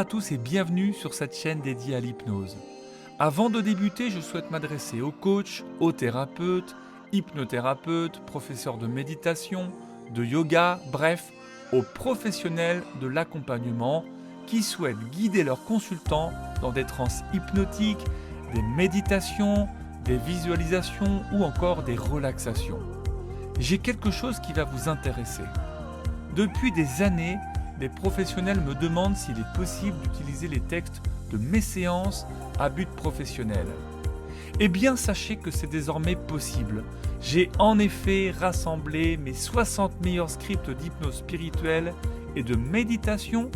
à tous et bienvenue sur cette chaîne dédiée à l'hypnose. Avant de débuter, je souhaite m'adresser aux coachs, aux thérapeutes, hypnothérapeutes, professeurs de méditation, de yoga, bref, aux professionnels de l'accompagnement qui souhaitent guider leurs consultants dans des transes hypnotiques, des méditations, des visualisations ou encore des relaxations. J'ai quelque chose qui va vous intéresser. Depuis des années, des professionnels me demandent s'il est possible d'utiliser les textes de mes séances à but professionnel. Eh bien, sachez que c'est désormais possible. J'ai en effet rassemblé mes 60 meilleurs scripts d'hypnose spirituelle et de méditation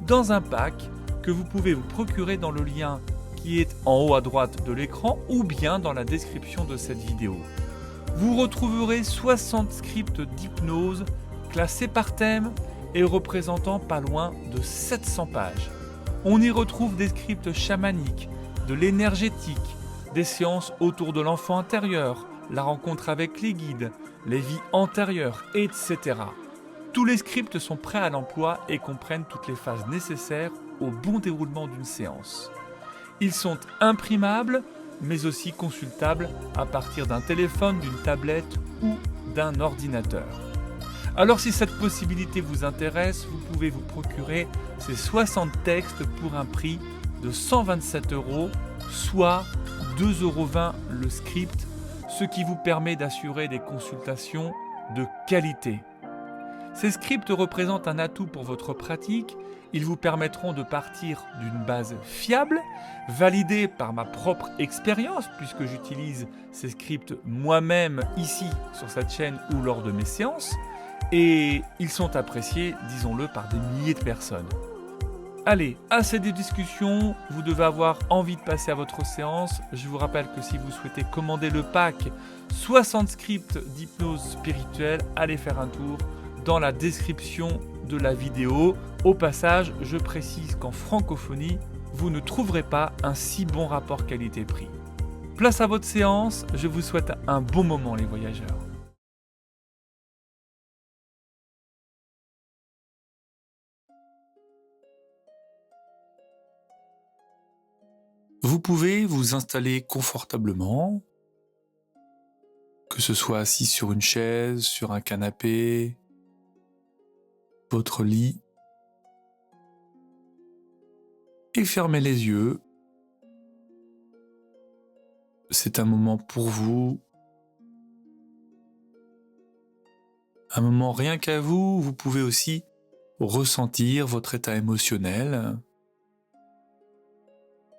dans un pack que vous pouvez vous procurer dans le lien qui est en haut à droite de l'écran ou bien dans la description de cette vidéo. Vous retrouverez 60 scripts d'hypnose classés par thème et représentant pas loin de 700 pages. On y retrouve des scripts chamaniques, de l'énergétique, des séances autour de l'enfant intérieur, la rencontre avec les guides, les vies antérieures, etc. Tous les scripts sont prêts à l'emploi et comprennent toutes les phases nécessaires au bon déroulement d'une séance. Ils sont imprimables, mais aussi consultables à partir d'un téléphone, d'une tablette ou d'un ordinateur. Alors si cette possibilité vous intéresse, vous pouvez vous procurer ces 60 textes pour un prix de 127 €, soit 2,20 € le script, ce qui vous permet d'assurer des consultations de qualité. Ces scripts représentent un atout pour votre pratique. Ils vous permettront de partir d'une base fiable, validée par ma propre expérience, puisque j'utilise ces scripts moi-même ici sur cette chaîne ou lors de mes séances. Et ils sont appréciés, disons-le, par des milliers de personnes. Allez, assez de discussions, vous devez avoir envie de passer à votre séance. Je vous rappelle que si vous souhaitez commander le pack 60 scripts d'hypnose spirituelle, allez faire un tour dans la description de la vidéo. Au passage, je précise qu'en francophonie, vous ne trouverez pas un si bon rapport qualité-prix. Place à votre séance, je vous souhaite un bon moment les voyageurs. Vous pouvez vous installer confortablement, que ce soit assis sur une chaise, sur un canapé, votre lit, et fermer les yeux. C'est un moment pour vous, un moment rien qu'à vous. Vous pouvez aussi ressentir votre état émotionnel.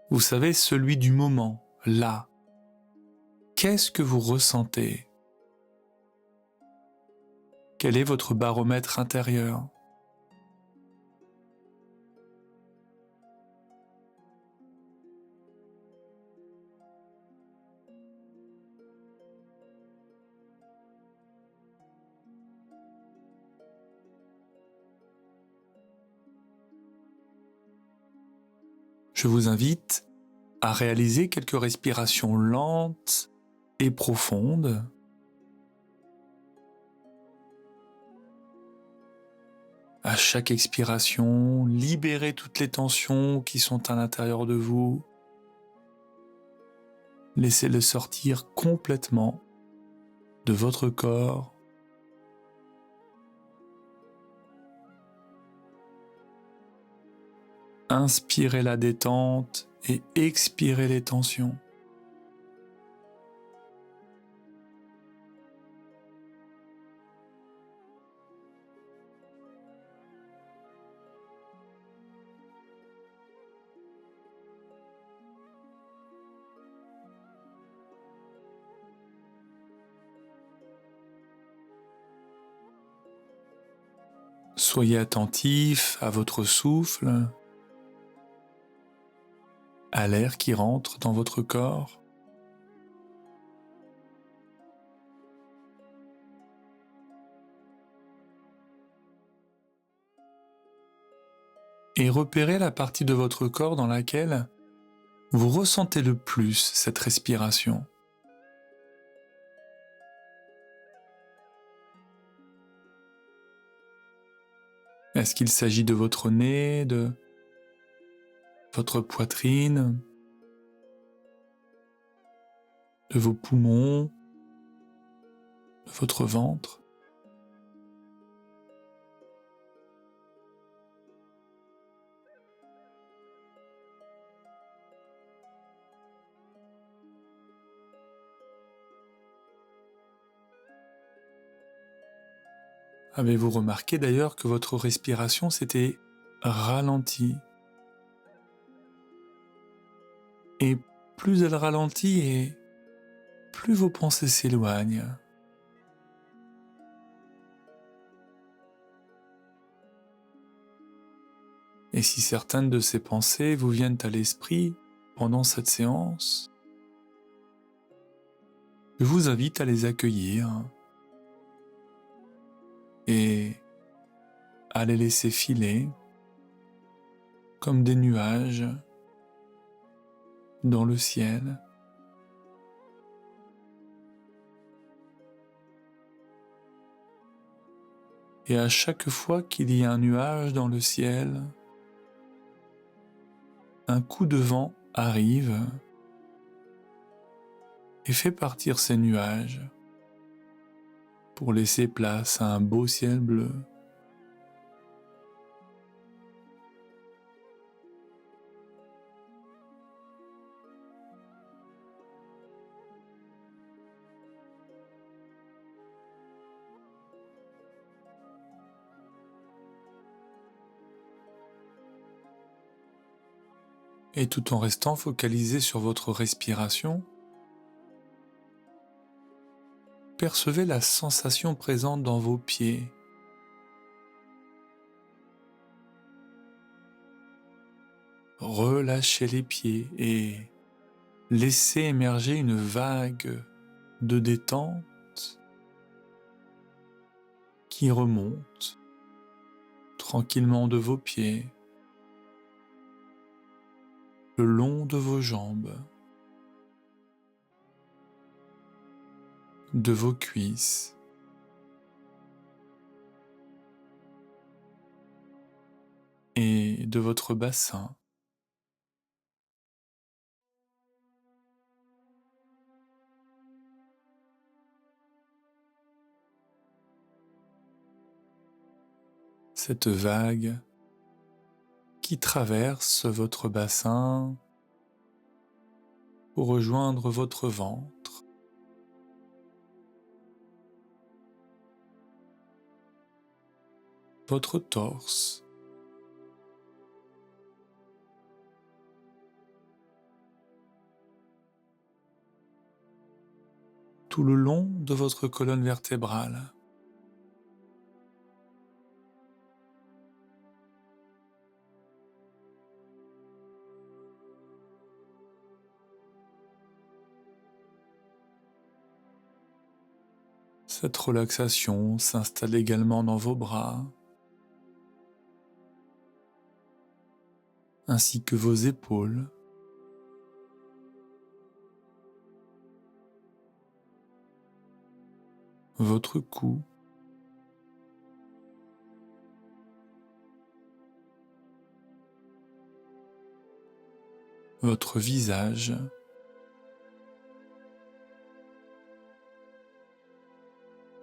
Vous savez, celui du moment, là. Qu'est-ce que vous ressentez? Quel est votre baromètre intérieur? Je vous invite à réaliser quelques respirations lentes et profondes. À chaque expiration, libérez toutes les tensions qui sont à l'intérieur de vous. Laissez-les sortir complètement de votre corps. Inspirez la détente et expirez les tensions. Soyez attentif à votre souffle, à l'air qui rentre dans votre corps. Et repérez la partie de votre corps dans laquelle vous ressentez le plus cette respiration. Est-ce qu'il s'agit de votre nez, de votre poitrine, de vos poumons, de votre ventre. Avez-vous remarqué d'ailleurs que votre respiration s'était ralentie? Et plus elle ralentit et plus vos pensées s'éloignent. Et si certaines de ces pensées vous viennent à l'esprit pendant cette séance, je vous invite à les accueillir et à les laisser filer comme des nuages dans le ciel. Et à chaque fois qu'il y a un nuage dans le ciel, un coup de vent arrive et fait partir ces nuages pour laisser place à un beau ciel bleu. Et tout en restant focalisé sur votre respiration, percevez la sensation présente dans vos pieds. Relâchez les pieds et laissez émerger une vague de détente qui remonte tranquillement de vos pieds, le long de vos jambes, de vos cuisses, et de votre bassin. Cette vague qui traverse votre bassin pour rejoindre votre ventre, votre torse, tout le long de votre colonne vertébrale. Cette relaxation s'installe également dans vos bras, ainsi que vos épaules, votre cou, votre visage,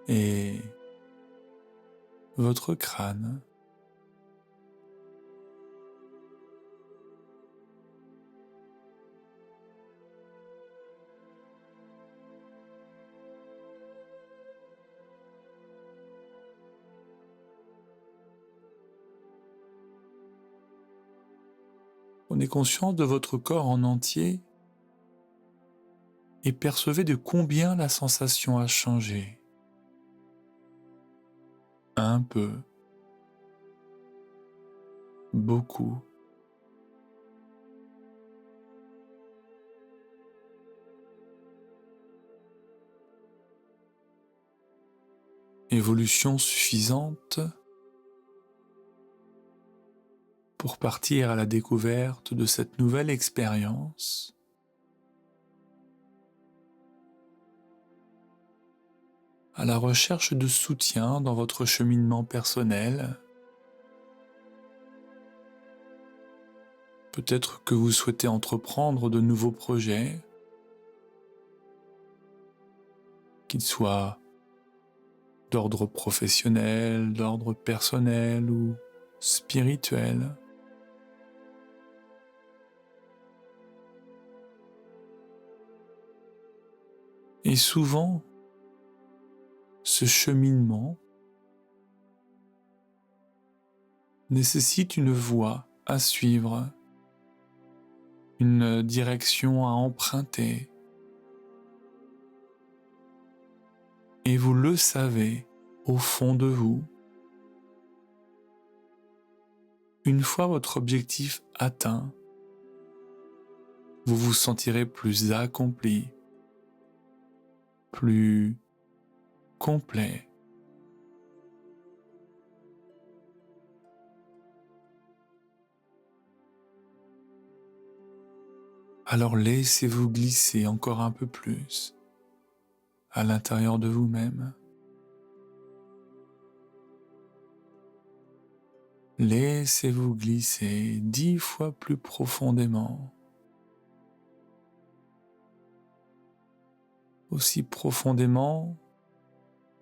et votre crâne. Prenez conscience de votre corps en entier et percevez de combien la sensation a changé. Un peu, beaucoup. Évolution suffisante pour partir à la découverte de cette nouvelle expérience. À la recherche de soutien dans votre cheminement personnel Peut-être que vous souhaitez entreprendre de nouveaux projets, qu'ils soient d'ordre professionnel, d'ordre personnel ou spirituel. Et souvent, ce cheminement nécessite une voie à suivre, une direction à emprunter. Et vous le savez au fond de vous. Une fois votre objectif atteint, vous vous sentirez plus accompli, plus complet. Alors laissez-vous glisser encore un peu plus à l'intérieur de vous-même. Laissez-vous glisser 10 fois plus profondément, aussi profondément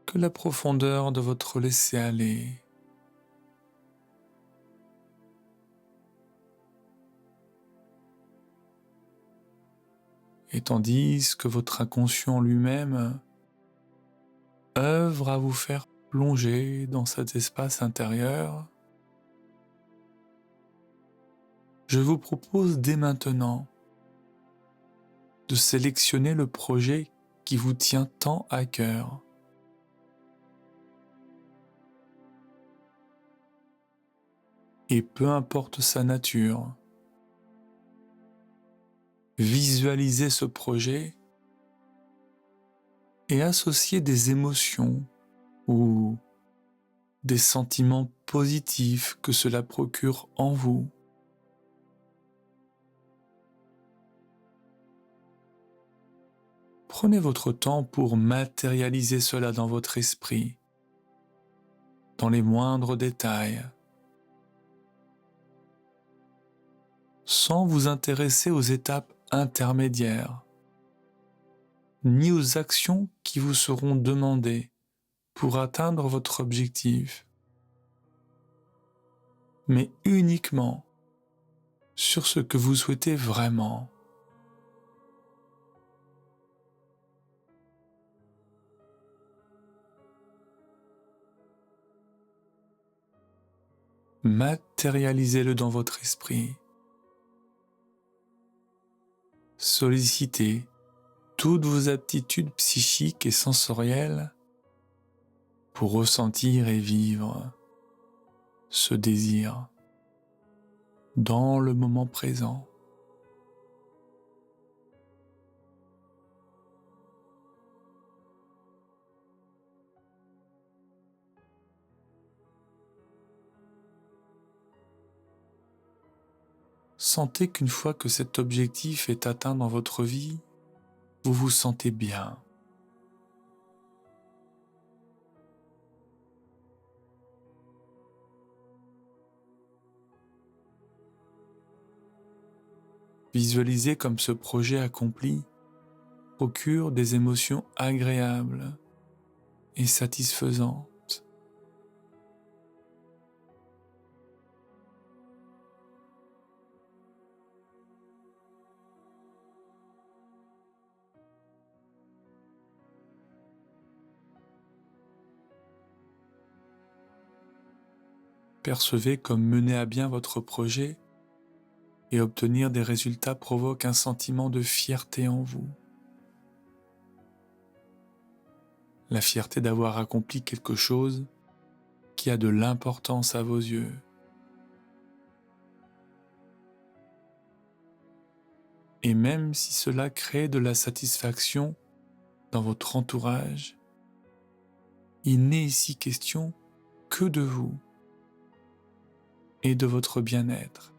que la profondeur de votre laisser-aller. Et tandis que votre inconscient lui-même œuvre à vous faire plonger dans cet espace intérieur, je vous propose dès maintenant de sélectionner le projet qui vous tient tant à cœur. Et peu importe sa nature, visualisez ce projet et associez des émotions ou des sentiments positifs que cela procure en vous. Prenez votre temps pour matérialiser cela dans votre esprit, dans les moindres détails, sans vous intéresser aux étapes intermédiaires, ni aux actions qui vous seront demandées pour atteindre votre objectif, mais uniquement sur ce que vous souhaitez vraiment. Matérialisez-le dans votre esprit. Sollicitez toutes vos aptitudes psychiques et sensorielles pour ressentir et vivre ce désir dans le moment présent. Sentez qu'une fois que cet objectif est atteint dans votre vie, vous vous sentez bien. Visualisez comme ce projet accompli procure des émotions agréables et satisfaisantes. Percevez comme mener à bien votre projet et obtenir des résultats provoque un sentiment de fierté en vous. La fierté d'avoir accompli quelque chose qui a de l'importance à vos yeux. Et même si cela crée de la satisfaction dans votre entourage, il n'est ici question que de vous et de votre bien-être.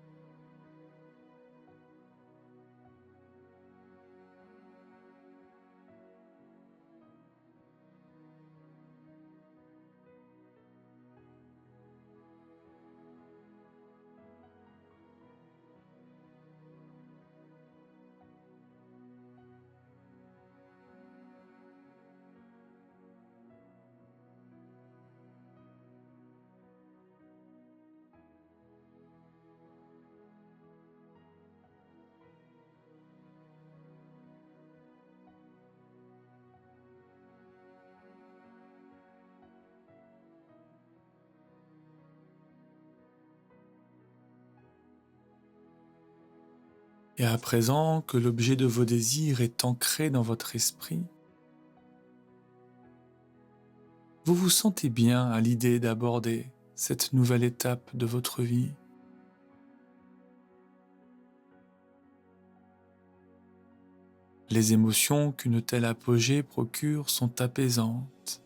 Et à présent que l'objet de vos désirs est ancré dans votre esprit, vous vous sentez bien à l'idée d'aborder cette nouvelle étape de votre vie. Les émotions qu'une telle apogée procure sont apaisantes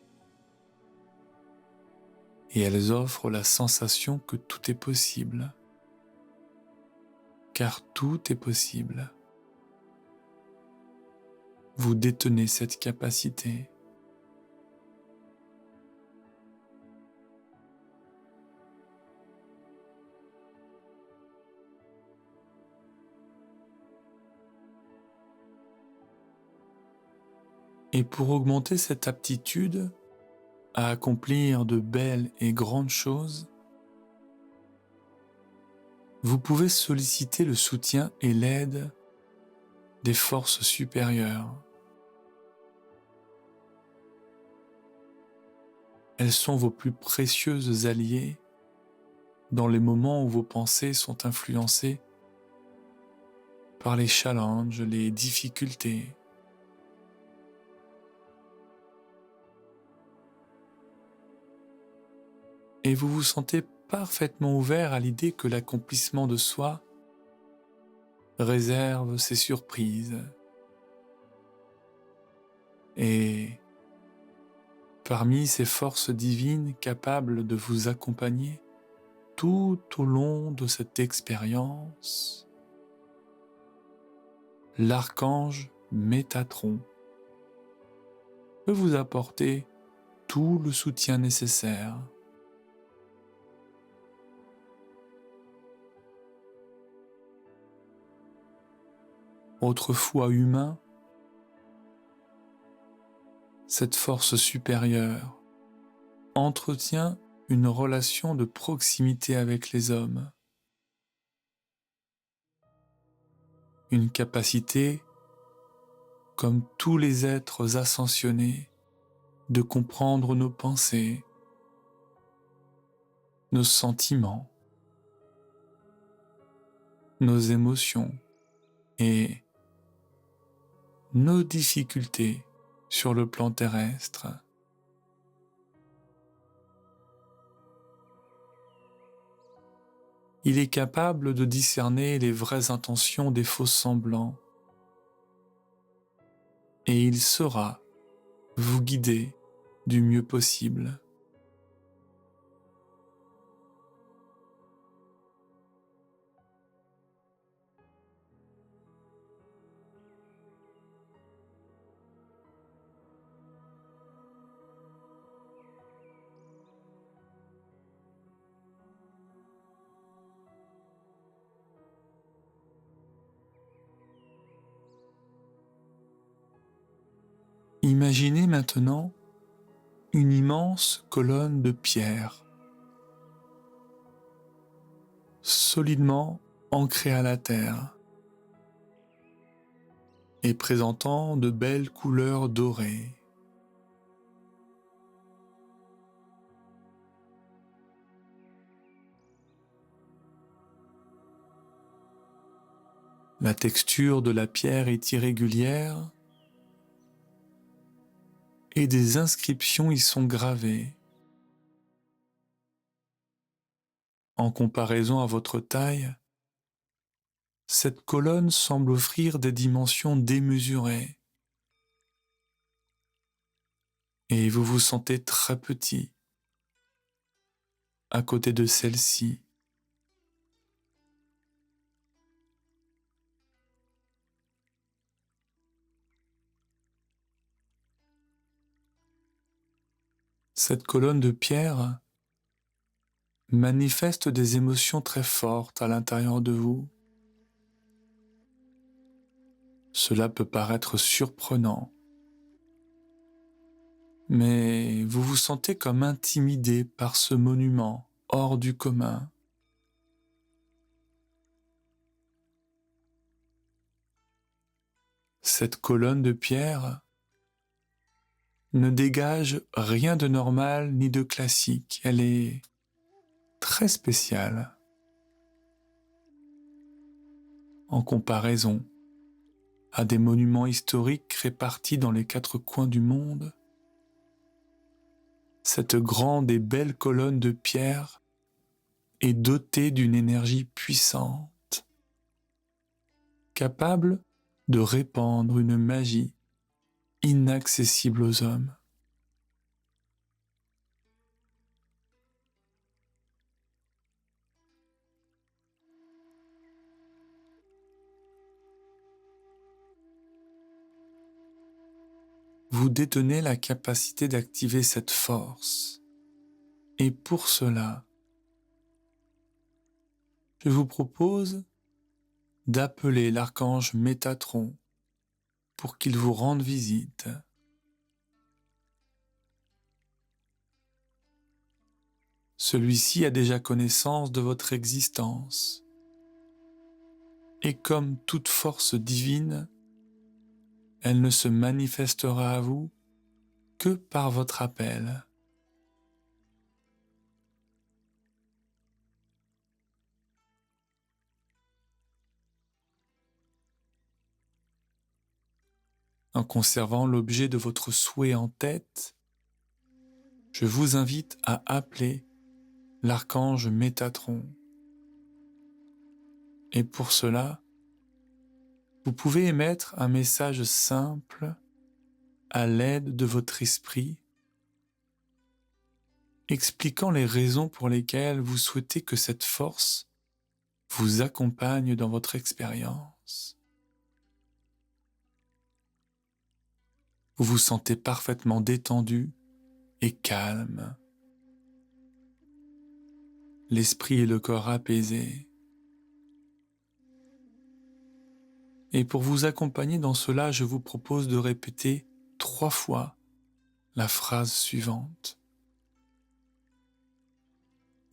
et elles offrent la sensation que tout est possible, car tout est possible. Vous détenez cette capacité. Et pour augmenter cette aptitude à accomplir de belles et grandes choses, vous pouvez solliciter le soutien et l'aide des forces supérieures. Elles sont vos plus précieuses alliées dans les moments où vos pensées sont influencées par les challenges, les difficultés. Et vous vous sentez parfaitement ouvert à l'idée que l'accomplissement de soi réserve ses surprises. Et parmi ces forces divines capables de vous accompagner tout au long de cette expérience, l'archange Métatron peut vous apporter tout le soutien nécessaire. Autrefois humain, cette force supérieure entretient une relation de proximité avec les hommes, une capacité, comme tous les êtres ascensionnés, de comprendre nos pensées, nos sentiments, nos émotions et nos difficultés sur le plan terrestre. Il est capable de discerner les vraies intentions des faux semblants et il saura vous guider du mieux possible. Imaginez maintenant une immense colonne de pierre, solidement ancrée à la terre et présentant de belles couleurs dorées. La texture de la pierre est irrégulière et des inscriptions y sont gravées. En comparaison à votre taille, cette colonne semble offrir des dimensions démesurées et vous vous sentez très petit à côté de celle-ci. Cette colonne de pierre manifeste des émotions très fortes à l'intérieur de vous. Cela peut paraître surprenant, mais vous vous sentez comme intimidé par ce monument hors du commun. Cette colonne de pierre ne dégage rien de normal ni de classique. Elle est très spéciale. en comparaison à des monuments historiques répartis dans les 4 coins du monde, cette grande et belle colonne de pierre est dotée d'une énergie puissante, capable de répandre une magie inaccessible aux hommes. Vous détenez la capacité d'activer cette force. Et pour cela, je vous propose d'appeler l'archange Métatron pour qu'il vous rende visite. Celui-ci a déjà connaissance de votre existence. Et comme toute force divine, elle ne se manifestera à vous que par votre appel. En conservant l'objet de votre souhait en tête, je vous invite à appeler l'archange Métatron. Et pour cela, vous pouvez émettre un message simple à l'aide de votre esprit, expliquant les raisons pour lesquelles vous souhaitez que cette force vous accompagne dans votre expérience. Vous vous sentez parfaitement détendu et calme, l'esprit et le corps apaisés. Et pour vous accompagner dans cela, je vous propose de répéter 3 fois la phrase suivante.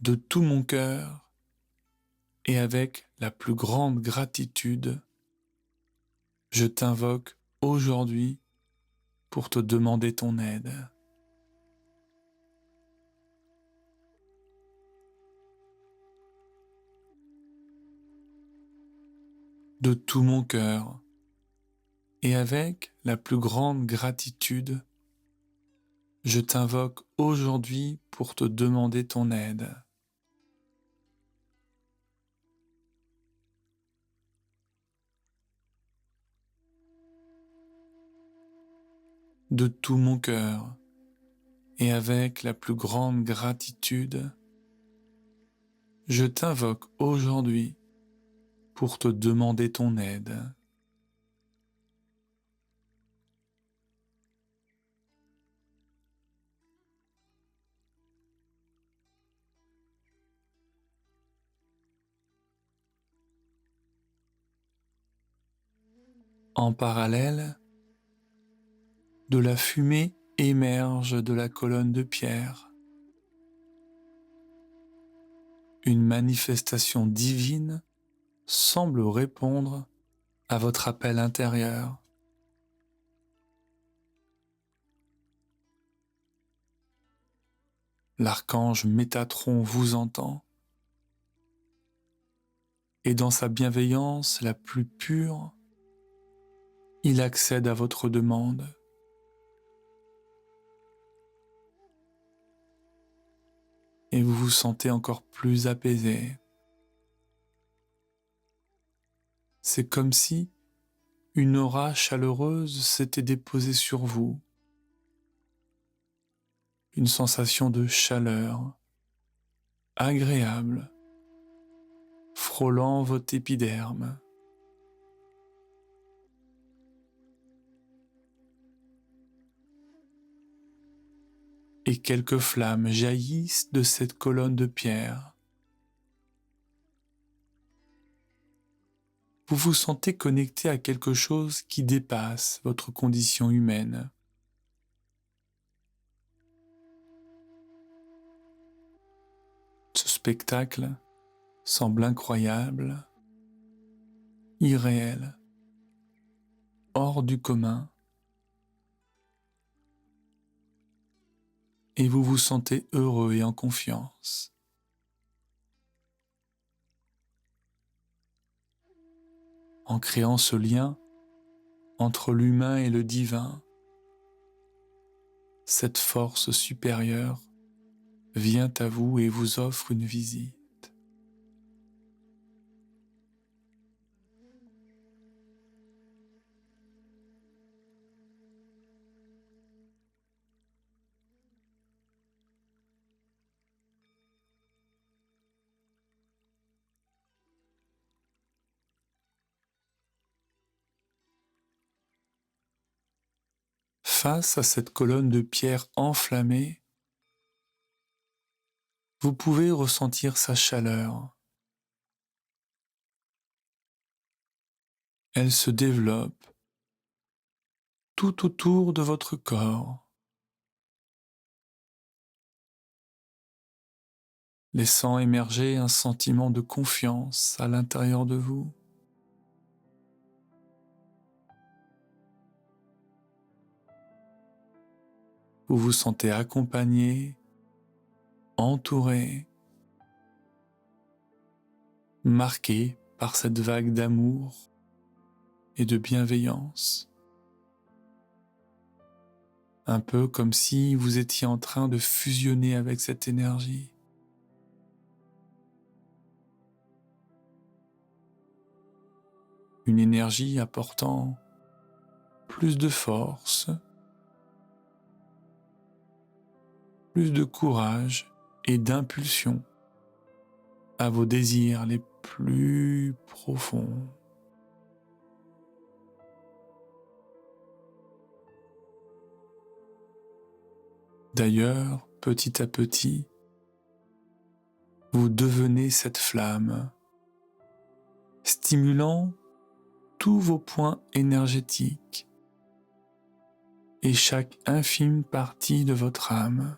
De tout mon cœur et avec la plus grande gratitude, je t'invoque aujourd'hui pour te demander ton aide. De tout mon cœur et avec la plus grande gratitude, je t'invoque aujourd'hui pour te demander ton aide. De tout mon cœur et avec la plus grande gratitude, je t'invoque aujourd'hui pour te demander ton aide. En parallèle, de la fumée émerge de la colonne de pierre. Une manifestation divine semble répondre à votre appel intérieur. L'archange Métatron vous entend et dans sa bienveillance la plus pure, il accède à votre demande. Et vous vous sentez encore plus apaisé. C'est comme si une aura chaleureuse s'était déposée sur vous. Une sensation de chaleur agréable, frôlant votre épiderme. Et quelques flammes jaillissent de cette colonne de pierre. Vous vous sentez connecté à quelque chose qui dépasse votre condition humaine. Ce spectacle semble incroyable, irréel, hors du commun, et vous vous sentez heureux et en confiance. en créant ce lien entre l'humain et le divin. Cette force supérieure vient à vous et vous offre une visite. Face à cette colonne de pierre enflammée, vous pouvez ressentir sa chaleur. Elle se développe tout autour de votre corps, laissant émerger un sentiment de confiance à l'intérieur de vous. Vous vous sentez accompagné, entouré, marqué par cette vague d'amour et de bienveillance. Un peu comme si vous étiez en train de fusionner avec cette énergie. Une énergie apportant plus de force, plus de courage et d'impulsion à vos désirs les plus profonds. D'ailleurs, petit à petit, vous devenez cette flamme, stimulant tous vos points énergétiques et chaque infime partie de votre âme.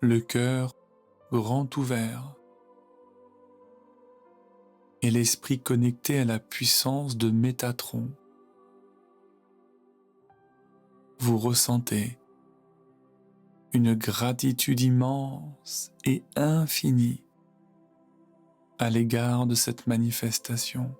Le cœur grand ouvert et l'esprit connecté à la puissance de Métatron. Vous ressentez une gratitude immense et infinie à l'égard de cette manifestation.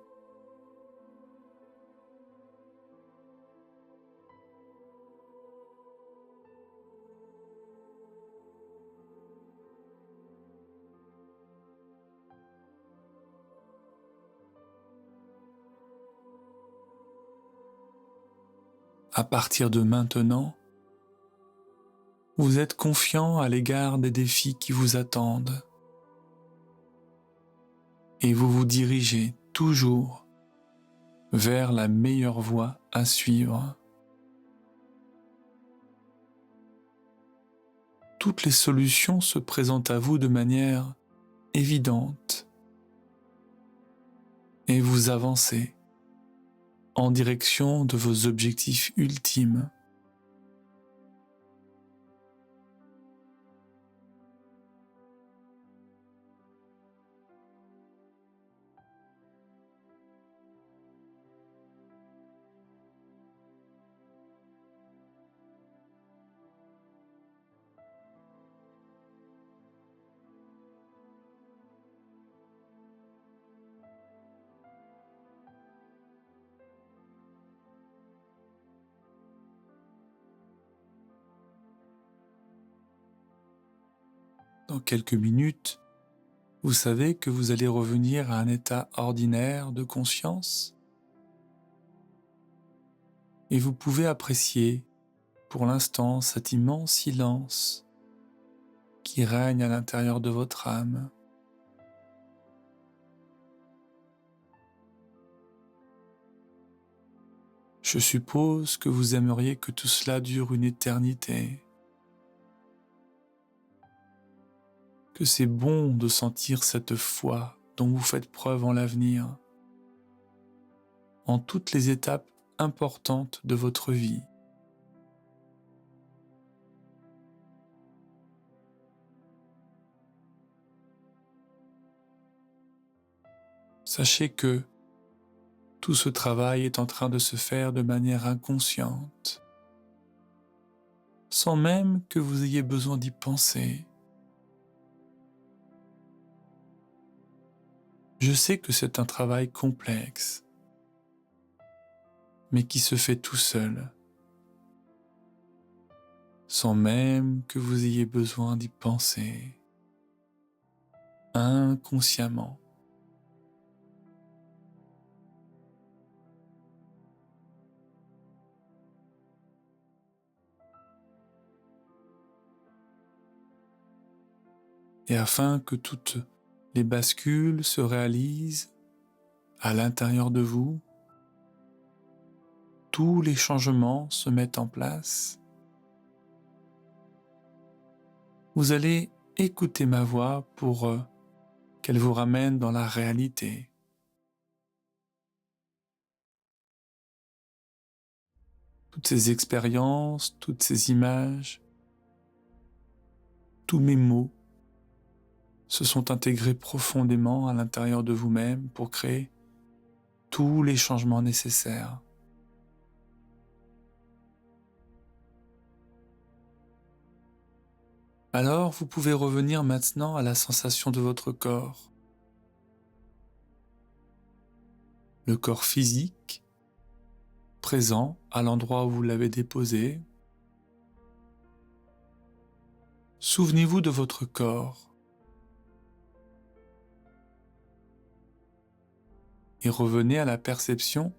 À partir de maintenant, vous êtes confiant à l'égard des défis qui vous attendent et vous vous dirigez toujours vers la meilleure voie à suivre. Toutes les solutions se présentent à vous de manière évidente et vous avancez en direction de vos objectifs ultimes. Dans quelques minutes, vous savez que vous allez revenir à un état ordinaire de conscience et vous pouvez apprécier pour l'instant cet immense silence qui règne à l'intérieur de votre âme. Je suppose que vous aimeriez que tout cela dure une éternité, que c'est bon de sentir cette foi dont vous faites preuve en l'avenir, en toutes les étapes importantes de votre vie. Sachez que Tout ce travail est en train de se faire de manière inconsciente, sans même que vous ayez besoin d'y penser. Je sais que c'est un travail complexe, mais qui se fait tout seul, sans même que vous ayez besoin d'y penser, inconsciemment. Et afin que toutes les bascules se réalisent à l'intérieur de vous, tous les changements se mettent en place, vous allez écouter ma voix pour qu'elle vous ramène dans la réalité. Toutes ces expériences, toutes ces images, tous mes mots se sont intégrés profondément à l'intérieur de vous-même pour créer tous les changements nécessaires. Alors, vous pouvez revenir maintenant à la sensation de votre corps. Le corps physique, présent à l'endroit où vous l'avez déposé. Souvenez-vous de votre corps et revenez à la perception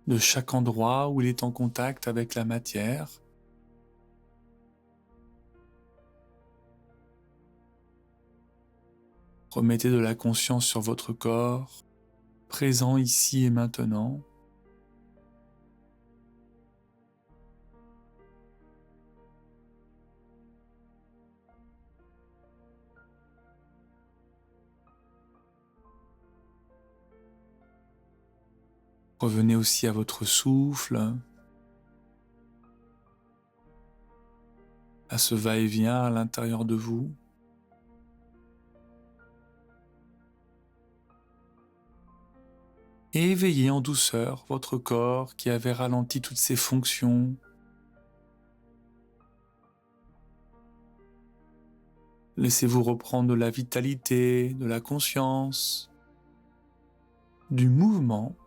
de chaque endroit où il est en contact avec la matière. Remettez de la conscience sur votre corps, présent ici et maintenant. Revenez aussi à votre souffle, à ce va-et-vient à l'intérieur de vous. Et éveillez en douceur votre corps qui avait ralenti toutes ses fonctions. Laissez-vous reprendre de la vitalité, de la conscience, du mouvement.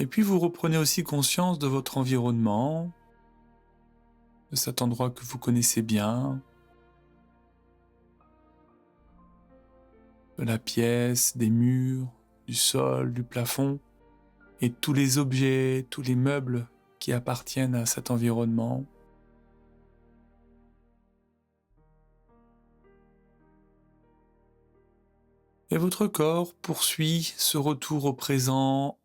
Et puis vous reprenez aussi conscience de votre environnement, de cet endroit que vous connaissez bien, de la pièce, des murs, du sol, du plafond, et tous les objets, tous les meubles qui appartiennent à cet environnement. Et votre corps poursuit ce retour au présent,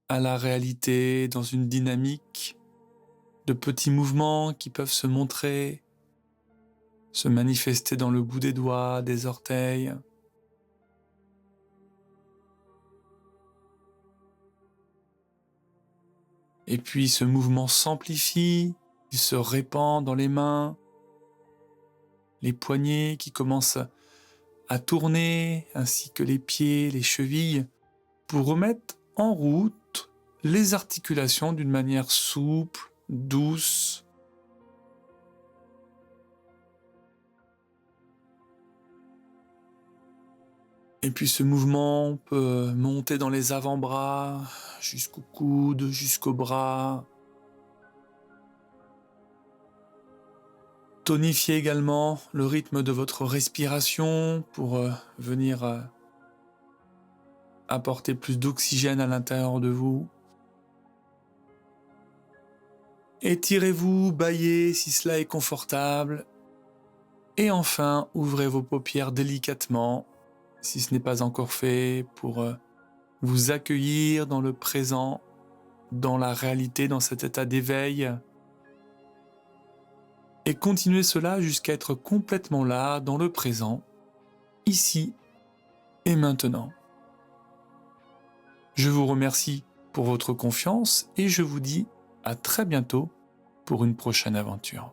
à la réalité, dans une dynamique de petits mouvements qui peuvent se montrer, se manifester dans le bout des doigts, des orteils. Et puis ce mouvement s'amplifie, il se répand dans les mains, les poignets qui commencent à tourner, ainsi que les pieds, les chevilles, pour remettre en route les articulations d'une manière souple, douce. Et puis ce mouvement peut monter dans les avant-bras, jusqu'au coude, jusqu'au bras. Tonifiez également le rythme de votre respiration pour venir apporter plus d'oxygène à l'intérieur de vous. Étirez-vous, bâillez si cela est confortable. Et enfin, ouvrez vos paupières délicatement, si ce n'est pas encore fait, pour vous accueillir dans le présent, dans la réalité, dans cet état d'éveil. Et continuez cela jusqu'à être complètement là, dans le présent, ici et maintenant. Je vous remercie pour votre confiance et je vous dis à très bientôt pour une prochaine aventure.